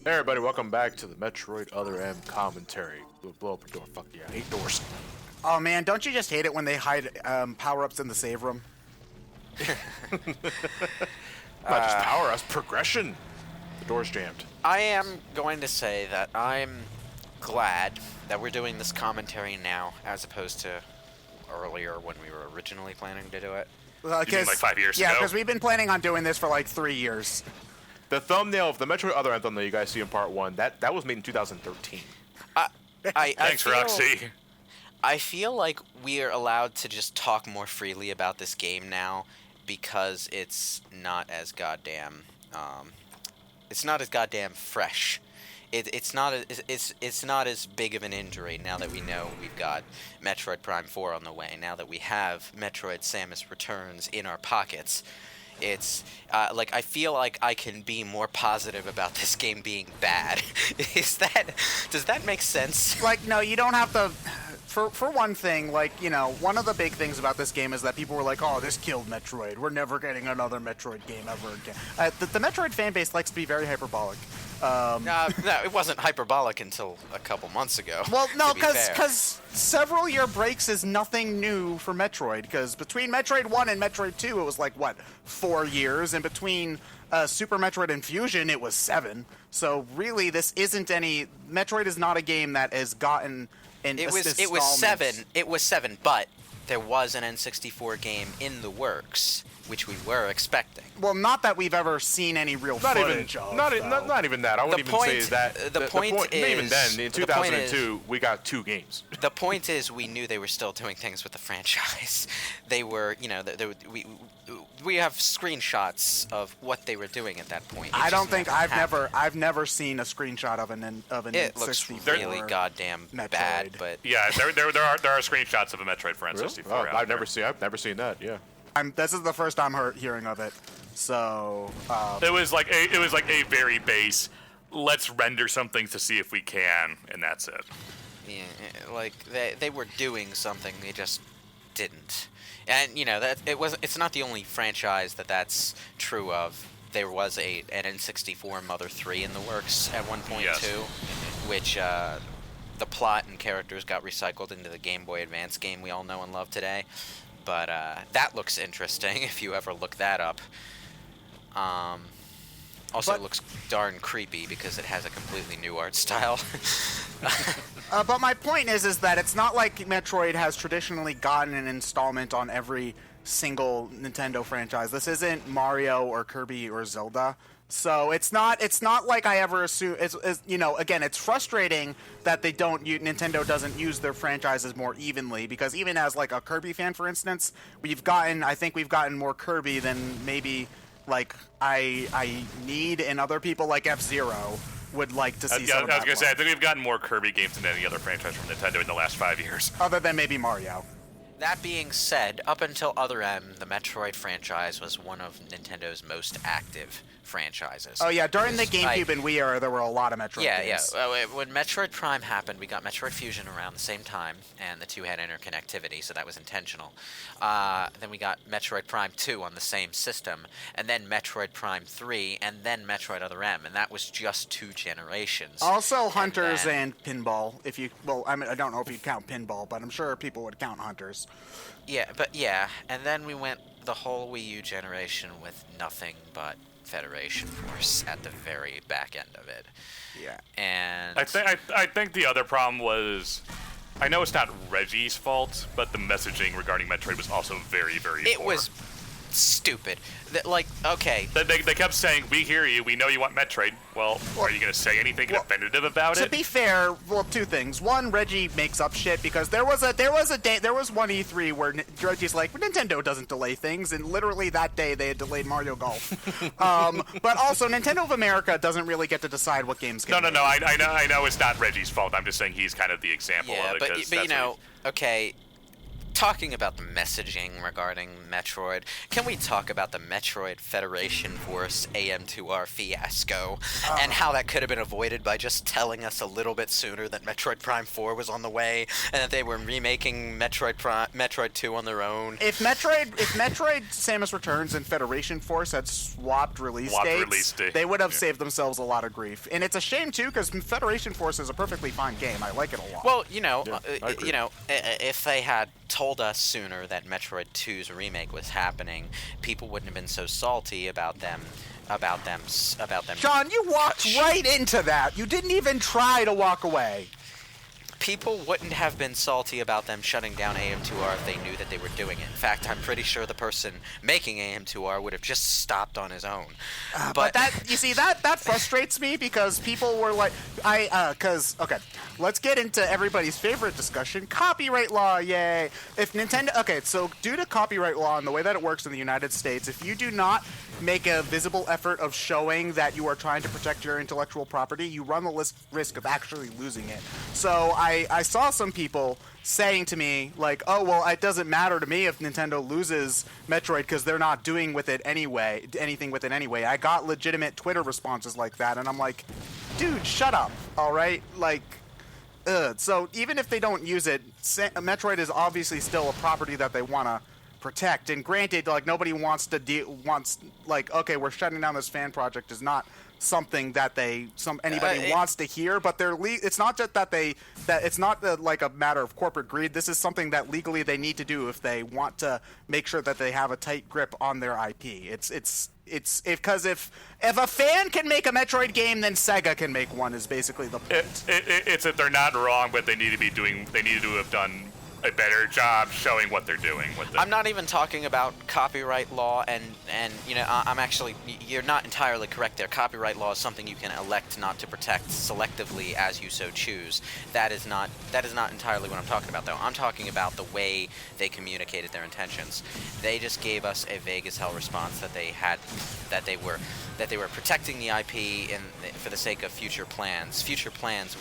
Hey everybody, welcome back to the Metroid Other M commentary. We'll blow up a door. Fuck yeah, I hate doors. Oh man, don't you just hate it when they hide power-ups in the save room? Not just power us, progression. The door's jammed. I am going to say that I'm glad that we're doing this commentary now, as opposed to earlier when we were originally planning to do it. You mean like 5 years ago? Yeah, because we've been planning on doing this for like 3 years. The thumbnail of the Metroid Other M thumbnail you guys see in part 1, that was made in 2013. Thanks, Roxy. I feel like we are allowed to just talk more freely about this game now because it's not as goddamn fresh. It's not as big of an injury now that we know we've got Metroid Prime 4 on the way. Now that we have Metroid Samus Returns in our pockets, it's like I feel like I can be more positive about this game being bad. Does that make sense? Like, no, you don't have to. For one thing, like, you know, one of the big things about this game is that people were like, oh, this killed Metroid. We're never getting another Metroid game ever again. The Metroid fan base likes to be very hyperbolic. No, it wasn't hyperbolic until a couple months ago. Well, no, be because several year breaks is nothing new for Metroid. Because between Metroid 1 and Metroid 2, it was like, what, 4 years? And between Super Metroid and Fusion, it was 7. So really, this isn't any... Metroid is not a game that has gotten... It was 7. It was 7, but there was an N64 game in the works, which we were expecting. Well, not that we've ever seen any real footage of. Not even that. I wouldn't even say that. The point is, even then, in 2002, we got 2 games. The point is, we knew they were still doing things with the franchise. They were, you know, we have screenshots of what they were doing at that point. I don't think I've never seen a screenshot of an It looks N64 really goddamn Metroid. bad, but Yeah, there are screenshots of a Metroid for N64. Really? out I've there. never seen that. Yeah. This is the first time hearing of it. So It was like a very base. Let's render some things to see if we can, and that's it. yeah, like they were doing something, they just didn't. And you know that it's not the only franchise that's true of. There was an N64 Mother 3 in the works at one point Yes. too, which the plot and characters got recycled into the Game Boy Advance game we all know and love today. But that looks interesting if you ever look that up. Also, it looks darn creepy because it has a completely new art style. but my point is that it's not like Metroid has traditionally gotten an installment on every single Nintendo franchise. This isn't Mario or Kirby or Zelda. So it's not like I ever assume. It's you know, again, it's frustrating that Nintendo doesn't use their franchises more evenly, because even as like a Kirby fan, for instance, I think we've gotten more Kirby than maybe like I need, and other people like F-Zero would like to see. I was gonna say, I think we've gotten more Kirby games than any other franchise from Nintendo in the last 5 years. Other than maybe Mario. That being said, up until Other M, the Metroid franchise was one of Nintendo's most active franchises. Oh yeah, during the GameCube and Wii era, there were a lot of Metroid games. Yeah. When Metroid Prime happened, we got Metroid Fusion around the same time, and the two had interconnectivity, so that was intentional. Then we got Metroid Prime 2 on the same system, and then Metroid Prime 3, and then Metroid Other M, and that was just 2 generations. Also, Hunters and Pinball. I don't know if you count Pinball, but I'm sure people would count Hunters. Yeah, and then we went the whole Wii U generation with nothing but Federation Force at the very back end of it. Yeah. And I think the other problem was, I know it's not Reggie's fault, but the messaging regarding Metroid was also very, very poor. it was stupid. Like, okay. They kept saying, we hear you, we know you want Metroid. Well, are you going to say anything definitive about it? To be fair, well, 2 things. One, Reggie makes up shit, because there was one E3 where Reggie's like, Nintendo doesn't delay things, and literally that day they had delayed Mario Golf. But also, Nintendo of America doesn't really get to decide what games get No, I know it's not Reggie's fault. I'm just saying he's kind of the example of it. But you know, okay, talking about the messaging regarding Metroid, can we talk about the Metroid Federation Force AM2R fiasco and how that could have been avoided by just telling us a little bit sooner that Metroid Prime 4 was on the way and that they were remaking Metroid 2 on their own? If Metroid Samus Returns and Federation Force had swapped release dates, they would have saved themselves a lot of grief. And it's a shame too, because Federation Force is a perfectly fine game. I like it a lot. Well, if they had told us sooner that Metroid 2's remake was happening, people wouldn't have been so salty about them. John, you walked right into that. You didn't even try to walk away. People wouldn't have been salty about them shutting down AM2R if they knew that they were doing it. In fact, I'm pretty sure the person making AM2R would have just stopped on his own. But that, you see, that frustrates me because people were like, okay, let's get into everybody's favorite discussion, copyright law, yay. If Nintendo, okay, so due to copyright law and the way that it works in the United States, if you do not make a visible effort of showing that you are trying to protect your intellectual property, you run the risk of actually losing it. So I saw some people saying to me, like, oh, well, it doesn't matter to me if Nintendo loses Metroid because they're not doing with it anyway, anything with it anyway. I got legitimate Twitter responses like that, and I'm like, dude, shut up, all right? Like, so even if they don't use it, Metroid is obviously still a property that they want to protect. And granted, like, nobody wants like, okay, we're shutting down this fan project is not something that anybody wants to hear, but it's not just that it's not like a matter of corporate greed. This is something that legally they need to do if they want to make sure that they have a tight grip on their IP. It's because if a fan can make a Metroid game, then Sega can make one, is basically the point. It's that they're not wrong, but they need to have done a better job showing what they're doing with it. I'm not even talking about copyright law, and I'm actually, you're not entirely correct there. Copyright law is something you can elect not to protect selectively as you so choose. That is not entirely what I'm talking about, though. I'm talking about the way they communicated their intentions. They just gave us a vague as hell response that they were protecting the IP for the sake of future plans,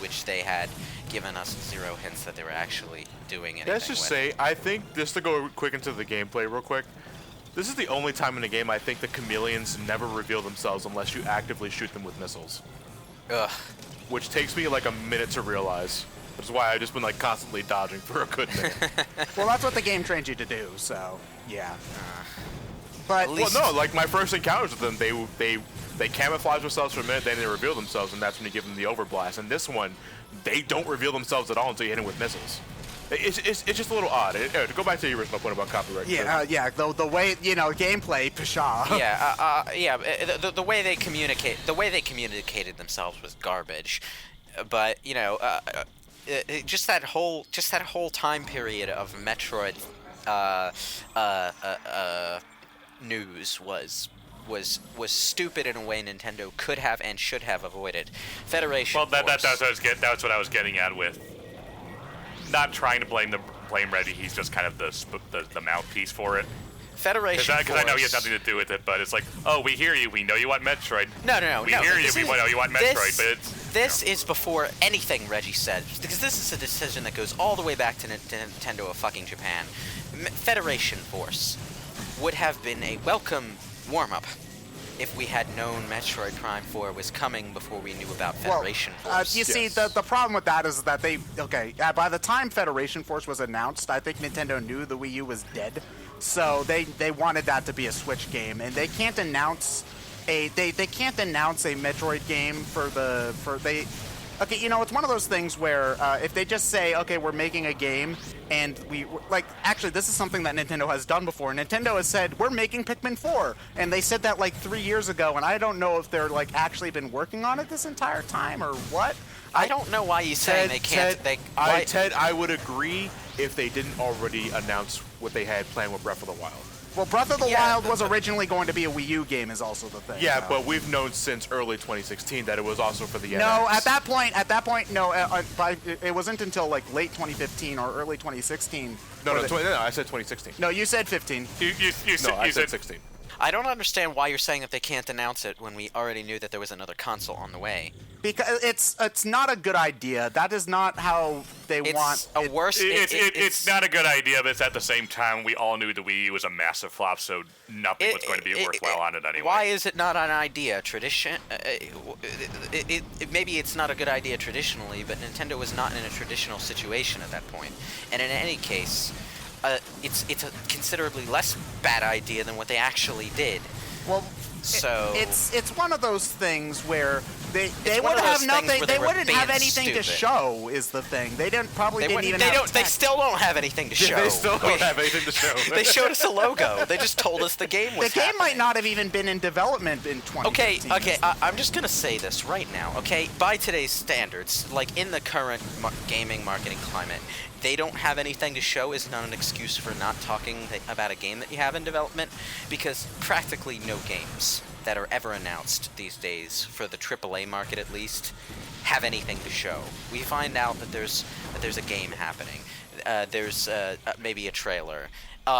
which they had given us zero hints that they were actually doing anything. Let's just say, I think, just to go quick into the gameplay real quick, this is the only time in the game I think the chameleons never reveal themselves unless you actively shoot them with missiles. Ugh. Which takes me like a minute to realize. Which is why I've just been like constantly dodging for a good minute. Well, that's what the game trains you to do, so yeah. But well, no, like my first encounters with them, they camouflage themselves for a minute, then they reveal themselves, and that's when you give them the overblast. And this one, they don't reveal themselves at all until you hit them with missiles. It's just a little odd. To go back to your original point about copyright. Yeah, the way, gameplay, pshaw. Yeah, the way they communicated themselves was garbage. But just that whole time period of Metroid news was stupid in a way Nintendo could have and should have avoided. Federation. Well, that's what I was getting at with not trying to blame Reggie. He's just kind of the mouthpiece for it. Federation. Because I know he has nothing to do with it, but it's like, oh, we hear you. We know you want Metroid. No. We hear you. We know you want Metroid, but it's... This is before anything Reggie said, because this is a decision that goes all the way back to Nintendo of fucking Japan. Federation Force would have been a welcome warm-up if we had known Metroid Prime 4 was coming before we knew about Federation Force. You see, the problem with that is that by the time Federation Force was announced, I think Nintendo knew the Wii U was dead, so they wanted that to be a Switch game, and they can't announce a Metroid game Okay, it's one of those things where if they just say, okay, we're making a game, and actually, this is something that Nintendo has done before. Nintendo has said, we're making Pikmin 4, and they said that 3 years ago, and I don't know if they're actually been working on it this entire time or what. I don't know why you saying they can't. Ted, I would agree if they didn't already announce what they had planned with Breath of the Wild. Well, Breath of the Wild was originally going to be a Wii U game, is also the thing. Yeah, but we've known since early 2016 that it was also for the NX. No, at that point, no. It wasn't until late 2015 or early 2016. No, I said 2016. No, you said 15. I said 16. I don't understand why you're saying that they can't announce it when we already knew that there was another console on the way. Because it's not a good idea. That is not how they want It's a it. worse. It's not a good idea, but it's at the same time we all knew the Wii U was a massive flop, so nothing was going to be worthwhile on it anyway. Why is it not an idea? Maybe it's not a good idea traditionally, but Nintendo was not in a traditional situation at that point. And in any case, it's a considerably less bad idea than what they actually did. Well, So it's one of those things where they one would of have those nothing. things where They they were wouldn't have being anything to stupid. show. Is the thing. They didn't even. They have don't. They text. still don't have anything to show. They still don't have anything to show. They showed us a logo. They just told us the game was. The game might happening. not have even been in development in 2015. Okay, I'm just gonna say this right now, okay? By today's standards, like in the current gaming marketing climate, they don't have anything to show is not an excuse for not talking about a game that you have in development, because practically no games that are ever announced these days, for the AAA market at least, have anything to show. We find out that there's a game happening. There's maybe a trailer.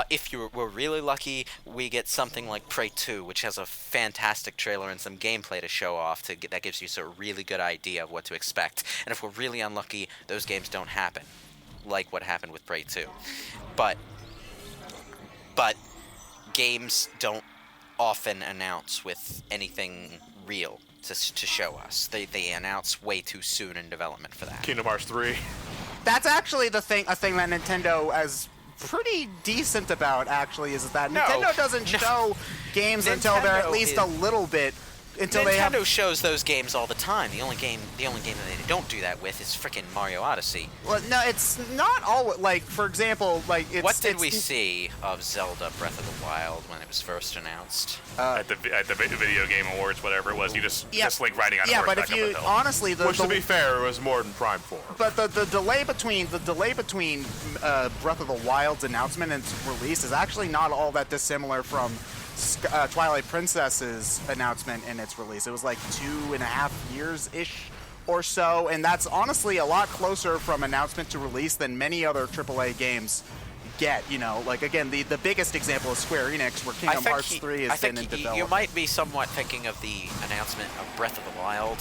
If we're really lucky, we get something like Prey 2, which has a fantastic trailer and some gameplay to show off. That gives you a really good idea of what to expect. And if we're really unlucky, those games don't happen, like what happened with Prey 2. But games don't often announce with anything real to show us. They announce way too soon in development for that. Kingdom Hearts 3. That's actually a thing that Nintendo is pretty decent about. Actually, is that No. Nintendo doesn't show games until they're at Nintendo least is- a little bit. Until Nintendo they have. shows those games all the time. The only game that they don't do that with is frickin' Mario Odyssey. Well, no, it's not all. Like, for example, like it's. What did it's, we see of Zelda Breath of the Wild when it was first announced? At the Video Game Awards, whatever it was, you just Link riding on a Yeah, horse but back if you up a hill. honestly, Which, to be fair, was more than Prime 4. But the delay between Breath of the Wild's announcement and its release is actually not all that dissimilar from Twilight Princess's announcement and its release. It was like 2.5 years-ish or so, and that's honestly a lot closer from announcement to release than many other AAA games get. You know, like again, the biggest example is Square Enix, where Kingdom Hearts 3 has been in development. You might be somewhat thinking of the announcement of Breath of the Wild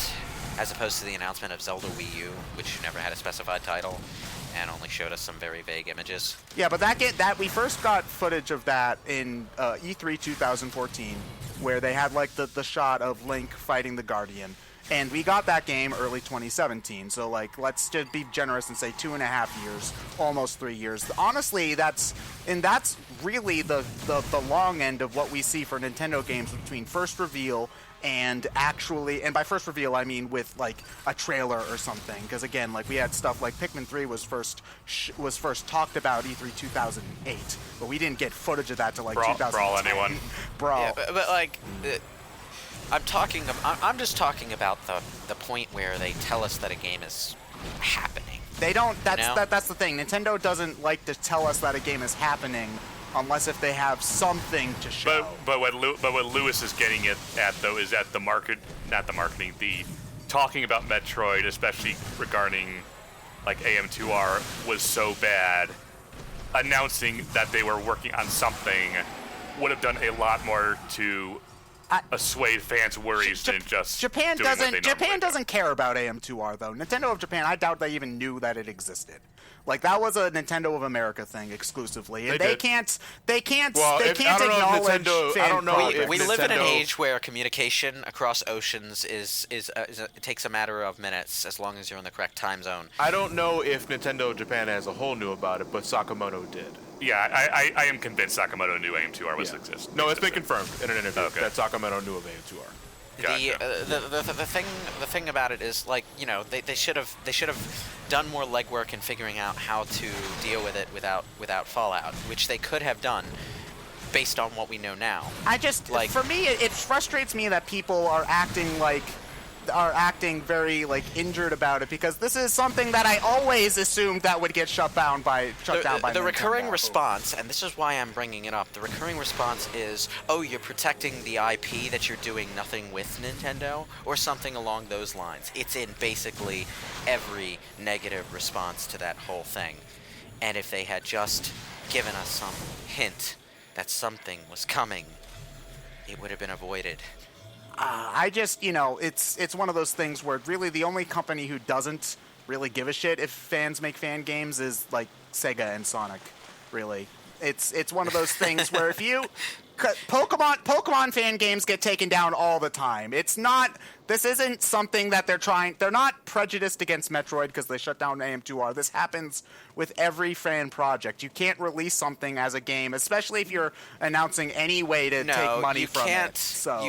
as opposed to the announcement of Zelda Wii U, which never had a specified title and only showed us some very vague images. Yeah, but that we first got footage of that in E3 2014, where they had like the shot of Link fighting the Guardian, and we got that game early 2017. So like, let's just be generous and say 2.5 years, almost 3 years. Honestly, that's really the long end of what we see for Nintendo games between first reveal and by first reveal I mean with like a trailer or something, because again, like we had stuff like Pikmin 3 was first talked about E3 2008, but we didn't get footage of that till like 2010. Brawl anyone? Brawl. Yeah, but like, I'm just talking about the point where they tell us that a game is happening. They don't. That's You know? that's the thing. Nintendo doesn't like to tell us that a game is happening unless if they have something to show. But what Lewis is getting at though is that the talking about Metroid, especially regarding like AM2R, was so bad. Announcing that they were working on something would have done a lot more to assuage fans' worries than just Japan doing what they normally do. doesn't care about AM2R though. Nintendo of Japan, I doubt they even knew that it existed. Like that was a Nintendo of America thing exclusively, and they can't Well, I don't know if acknowledge. Nintendo- fan I don't know if We live in an Nintendo- age where communication across oceans it takes a matter of minutes as long as you're in the correct time zone. I don't know if Nintendo Japan as a whole knew about it, but Sakamoto did. Yeah, I am convinced Sakamoto knew AM2R was exist. No, it's been confirmed in an interview Okay. that Sakamoto knew of AM2R. Gotcha. The thing about it is, like, you know, they should have done more legwork in figuring out how to deal with it without fallout, which they could have done based on what we know now. For me, it frustrates me that people are acting very like injured about it, because this is something that I always assumed that would get shut down by The recurring Nintendo. response, and this is why I'm bringing it up, the recurring response is, oh, you're protecting the IP that you're doing nothing with Nintendo, or something along those lines. It's in basically every negative response to that whole thing. And if they had just given us some hint that something was coming, it would have been avoided. I just, it's one of those things where really the only company who doesn't really give a shit if fans make fan games is like Sega and Sonic. Really, it's one of those things where if you Pokemon fan games get taken down all the time. This isn't something that they're not prejudiced against Metroid because they shut down AM2R. This happens with every fan project. You can't release something as a game, especially if you're announcing any way to take money from it. So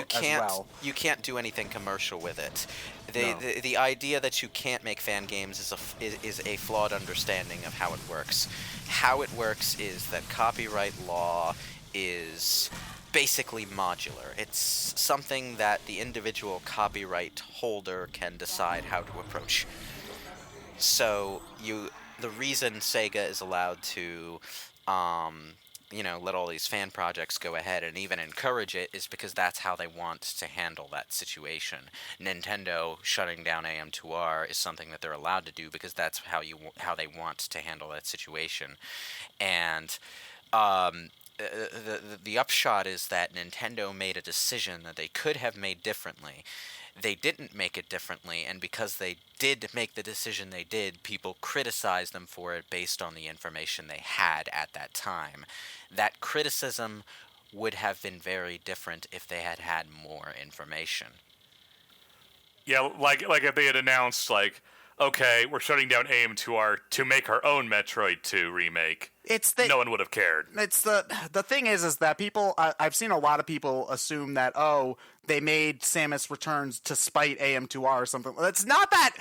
you can't do anything commercial with it. No. The idea that you can't make fan games is a flawed understanding of how it works. How it works is that copyright law is basically modular. It's something that the individual copyright holder can decide how to approach. So the reason Sega is allowed to let all these fan projects go ahead and even encourage it is because that's how they want to handle that situation. Nintendo shutting down AM2R is something that they're allowed to do because that's how they want to handle that situation. And the upshot is that Nintendo made a decision that they could have made differently. They didn't make it differently, and because they did make the decision they did, people criticized them for it based on the information they had at that time. That criticism would have been very different if they had had more information. Yeah, like if they had announced, like, okay, we're shutting down AM2R to make our own Metroid 2 remake, no one would have cared. It's the thing is that people, I've seen a lot of people assume that, they made Samus Returns to spite AM2R or something. It's not that.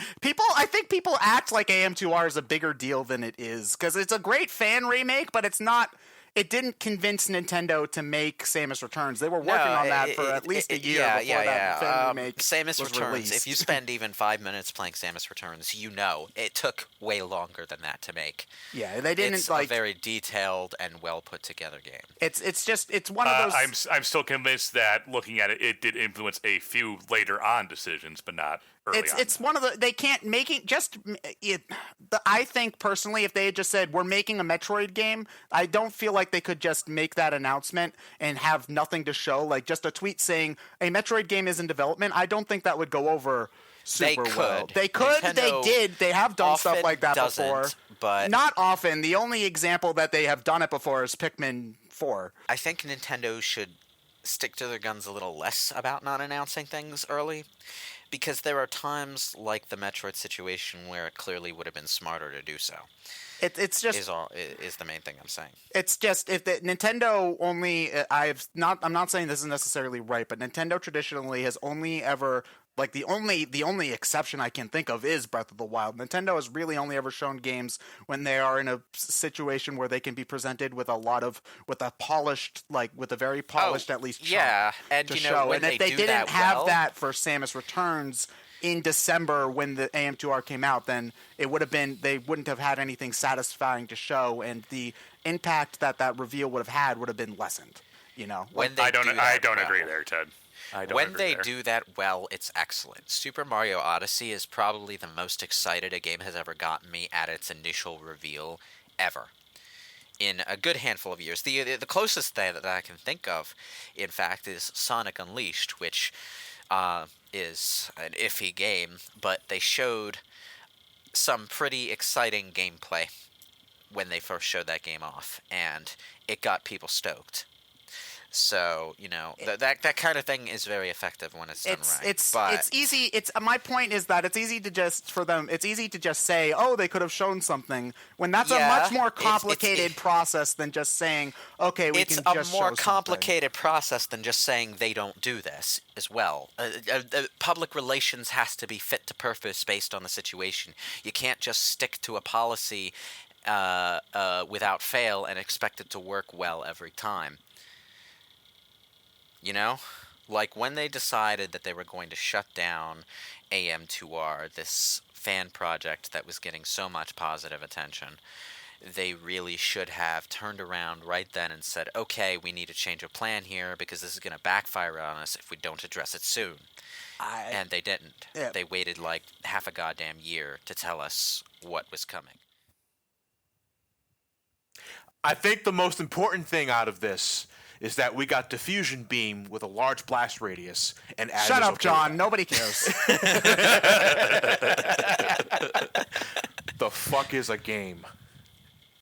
I think people act like AM2R is a bigger deal than it is, because it's a great fan remake, but it's not. It didn't convince Nintendo to make Samus Returns. They were working on that for at least a year before that fan remake Samus was Returns. released. If you spend even 5 minutes playing Samus Returns, it took way longer than that to make. Yeah, they didn't It's a very detailed and well put together game. It's one of those. I'm still convinced that looking at it, it did influence a few later on decisions, but not early on. It's one of the they can't make it just. I think personally, if they had just said we're making a Metroid game, I don't feel like they could just make that announcement and have nothing to show, like just a tweet saying a Metroid game is in development. I don't think that would go over super well. They could. Nintendo they did. They have done stuff like that before. But not often. The only example that they have done it before is Pikmin 4. I think Nintendo should stick to their guns a little less about not announcing things early, because there are times like the Metroid situation where it clearly would have been smarter to do so. It's just is the main thing I'm saying. It's just if the Nintendo only I'm not saying this is necessarily right, but Nintendo traditionally has only ever the only exception I can think of is Breath of the Wild. Nintendo has really only ever shown games when they are in a situation where they can be presented with a very polished at least chunk and to you know show. when And if they didn't have that for Samus Returns in December when the AM2R came out, then they wouldn't have had anything satisfying to show, and the impact that reveal would have had would have been lessened. I don't agree there, Ted. When they do that well, it's excellent. Super Mario Odyssey is probably the most excited a game has ever gotten me at its initial reveal ever. In a good handful of years. The closest thing that I can think of, in fact, is Sonic Unleashed, which is an iffy game, but they showed some pretty exciting gameplay when they first showed that game off, and it got people stoked. So, that kind of thing is very effective when it's done right. It's easy. My point is that it's easy to just say, oh, they could have shown something, when that's a much more complicated process than just saying, okay, we can just show something. It's a more complicated process than just saying they don't do this as well. Public relations has to be fit to purpose based on the situation. You can't just stick to a policy without fail and expect it to work well every time. Like when they decided that they were going to shut down AM2R, this fan project that was getting so much positive attention, they really should have turned around right then and said, okay, we need to change a plan here because this is going to backfire on us if we don't address it soon. And they didn't. Yeah. They waited like half a goddamn year to tell us what was coming. I think the most important thing out of this is that we got Diffusion Beam with a large blast radius, and Adam Shut is up, okay John. with Nobody cares. that. The fuck is a game?